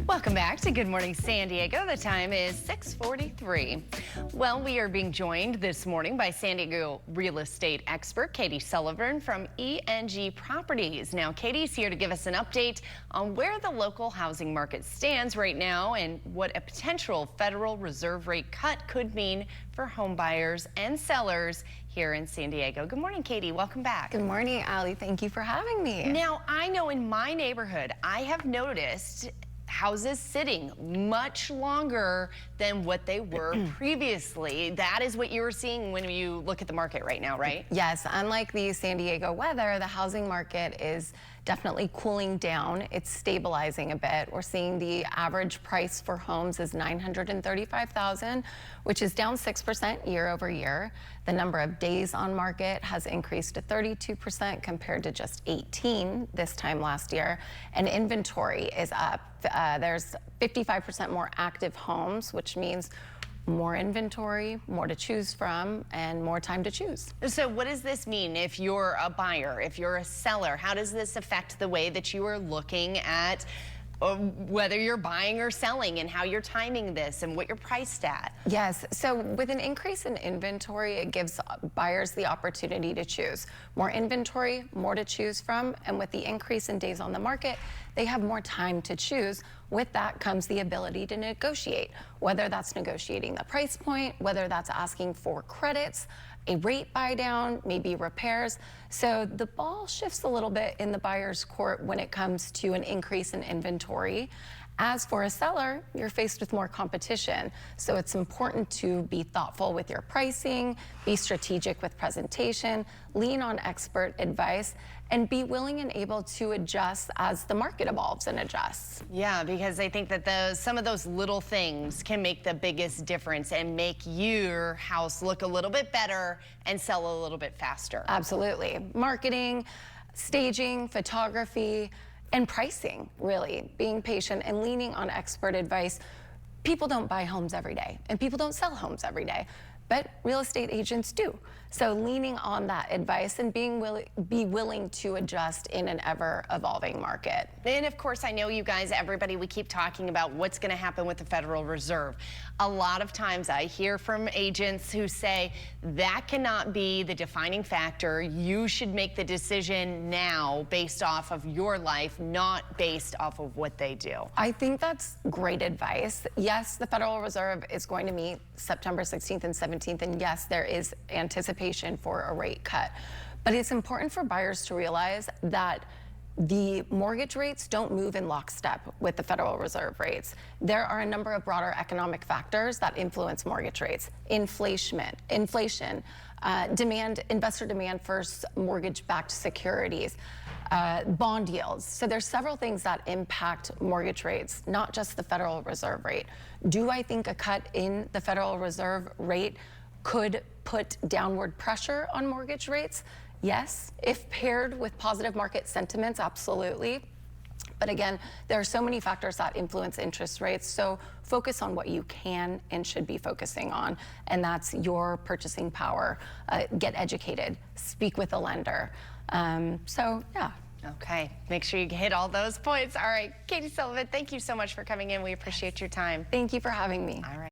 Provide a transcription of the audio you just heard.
Welcome back to Good Morning San Diego. The time is 6:43. Well, we are being joined this morning by San Diego real estate expert Katy Sullivan from ENG Properties. Now, Katy's here to give us an update on where the local housing market stands right now and what a potential Federal Reserve rate cut could mean for home buyers and sellers here in San Diego. Good morning, Katy. Welcome back. Good morning, Allie. Thank you for having me. Now, I know in my neighborhood, I have noticed houses sitting much longer than what they were previously. That is what you were seeing when you look at the market right now, right? Yes, unlike the San Diego weather, the housing market is definitely cooling down. It's stabilizing a bit. We're seeing the average price for homes is $935,000, which is down 6% year over year. The number of days on market has increased to 32% compared to just 18 this time last year. And inventory is up. There's 55% more active homes, which means more inventory, more to choose from, and more time to choose. So what does this mean if you're a buyer, if you're a seller? How does this affect the way that you are looking at whether you're buying or selling and how you're timing this and what you're priced at? Yes, so with an increase in inventory, it gives buyers the opportunity to choose. More inventory, more to choose from, and with the increase in days on the market, they have more time to choose. With that comes the ability to negotiate, whether that's negotiating the price point, whether that's asking for credits, a rate buy down, maybe repairs. So the ball shifts a little bit in the buyer's court when it comes to an increase in inventory. As for a seller, you're faced with more competition. So it's important to be thoughtful with your pricing, be strategic with presentation, lean on expert advice, and be willing and able to adjust as the market evolves and adjusts. Yeah, because I think that some of those little things can make the biggest difference and make your house look a little bit better and sell a little bit faster. Absolutely. Marketing, staging, photography, and pricing, really. Being patient and leaning on expert advice. People don't buy homes every day, and people don't sell homes every day, but real estate agents do. So leaning on that advice and be willing to adjust in an ever-evolving market. And of course, I know you guys, everybody, we keep talking about what's going to happen with the Federal Reserve. A lot of times I hear from agents who say that cannot be the defining factor. You should make the decision now based off of your life, not based off of what they do. I think that's great advice. Yes, the Federal Reserve is going to meet September 16th and 17th, and yes, there is anticipation for a rate cut. But it's important for buyers to realize that the mortgage rates don't move in lockstep with the Federal Reserve rates. There are a number of broader economic factors that influence mortgage rates. Inflation, investor demand for mortgage-backed securities, bond yields. So there's several things that impact mortgage rates, not just the Federal Reserve rate. Do I think a cut in the Federal Reserve rate could put downward pressure on mortgage rates? Yes. If paired with positive market sentiments, absolutely. But again, there are so many factors that influence interest rates, so focus on what you can and should be focusing on, and that's your purchasing power. Get educated, speak with a lender. So, yeah. Okay, make sure you hit all those points. All right, Katy Sullivan, thank you so much for coming in. We appreciate your time. Thank you for having me. All right.